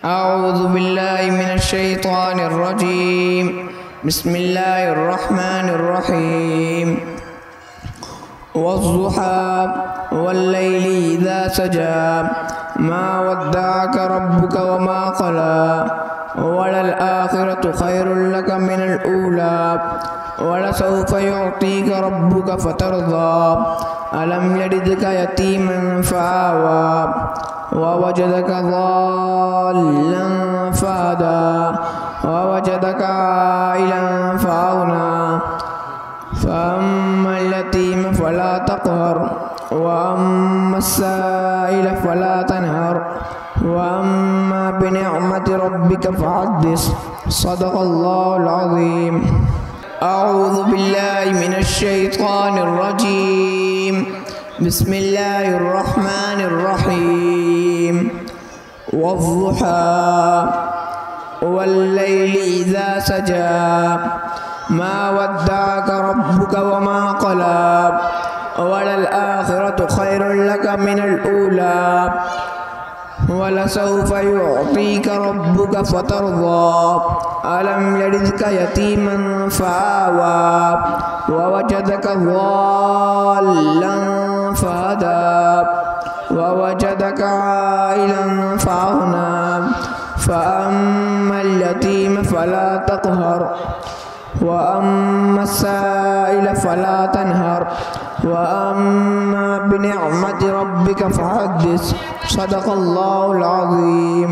أعوذ بالله من الشيطان الرجيم. بسم الله الرحمن الرحيم. والضحى والليل إذا سجى ما ودعك ربك وما قلى وللآخرة خير لك من الأولى ولسوف يعطيك ربك فترضى ألم يجدك يتيما فآوى ووجدك ضالا فهدى ووجدك عائلا فأغنى فأما اليتيم فلا تقهر وأما السائل فلا تنهر وأما بنعمة ربك فحدث. صدق الله العظيم. أعوذ بالله من الشيطان الرجيم. بسم الله الرحمن الرحيم. والضحى والليل إذا سجى ما ودعك ربك وما قلى وللآخرة خير لك من الأولى ولسوف يعطيك ربك فترضى ألم يجدك يتيما فآوى ووجدك ضالا فهدى ووجدك عائلا فأغنى فأما اليتيم فلا تقهر وأما السائل فلا تنهر وأما بنعمة ربك فحدث. صدق الله العظيم.